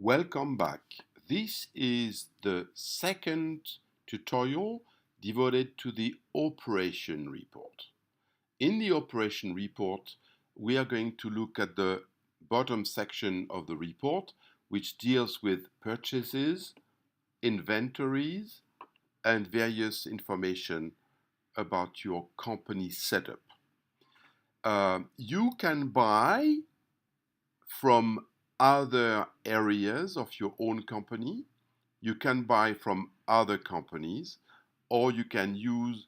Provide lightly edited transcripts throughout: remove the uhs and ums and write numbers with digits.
Welcome back. This is the second tutorial devoted to the operation report. In the operation report, we are going to look at the bottom section of the report, which deals with purchases, inventories, and various information about your company setup. You can buy from other areas of your own company, you can buy from other companies, or you can use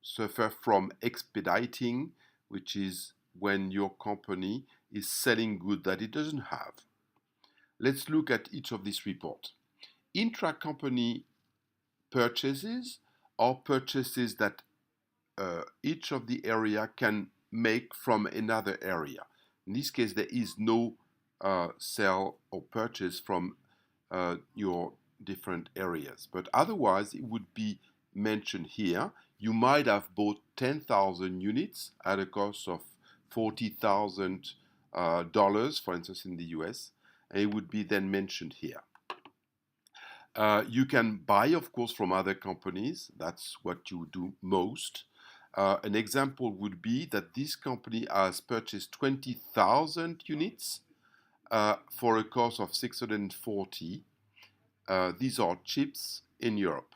suffer from expediting, which is when your company is selling goods that it doesn't have. Let's look at each of these reports. Intra-company purchases are purchases that each of the area can make from another area. In this case, there is no sale or purchase from your different areas, but otherwise it would be mentioned here. You might have bought 10,000 units at a cost of $40,000, for instance, in the US, and it would be then mentioned here. You can buy, of course, from other companies. That's what you do most. An example would be that this company has purchased 20,000 units for a cost of 640. These are chips in Europe.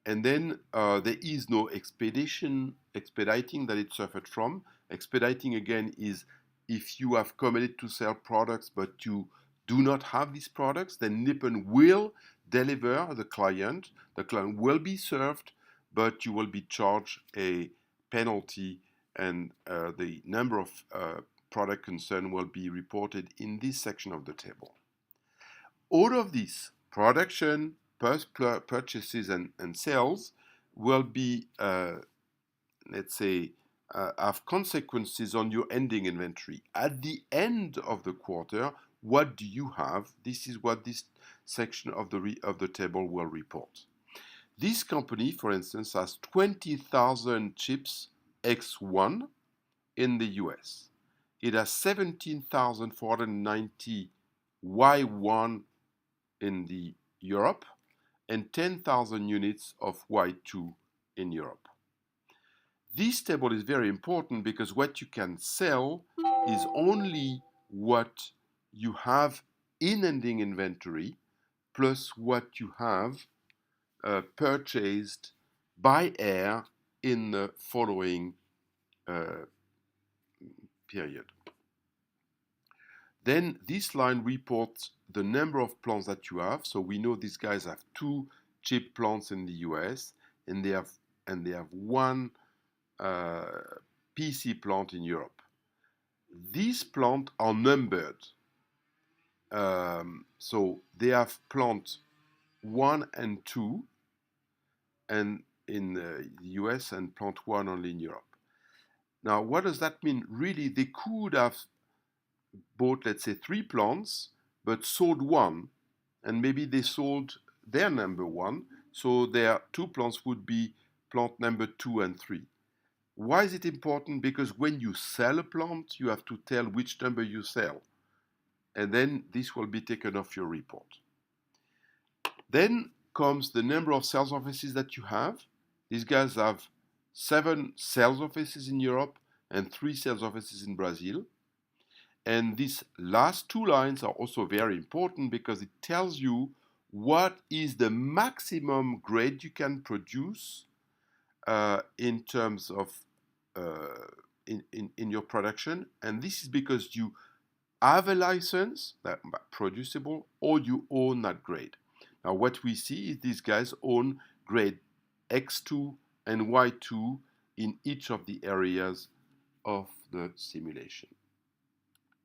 And then there is no expediting that it suffered from. Expediting, again, is if you have committed to sell products but you do not have these products, then Nippon will deliver the client. The client will be served, but you will be charged a penalty, and the number of product concerned will be reported in this section of the table. All of these, production, purchases, and sales, will be, let's say, have consequences on your ending inventory. At the end of the quarter, what do you have? This is what this section of the table will report. This company, for instance, has 20,000 chips X1 in the US. It has 17,490 Y1 in the Europe and 10,000 units of Y2 in Europe. This table is very important because what you can sell is only what you have in ending inventory plus what you have purchased by air in the following period. Then this line reports the number of plants that you have. So we know these guys have 2 chip plants in the US, and they have one PC plant in Europe. These plants are numbered. So they have plant 1 and 2, and in the US, and plant 1 only in Europe. Now, what does that mean? Really, they could have bought, let's say, 3 plants, but sold 1, and maybe they sold their number 1, so their 2 plants would be plant number 2 and 3. Why is it important? Because when you sell a plant, you have to tell which number you sell, and then this will be taken off your report. Then comes the number of sales offices that you have. These guys have 7 sales offices in Europe and 3 sales offices in Brazil. And these last 2 lines are also very important because it tells you what is the maximum grade you can produce in terms of in your production. And this is because you have a license that producible, or you own that grade. Now what we see is these guys own grade X2 and Y2 in each of the areas of the simulation.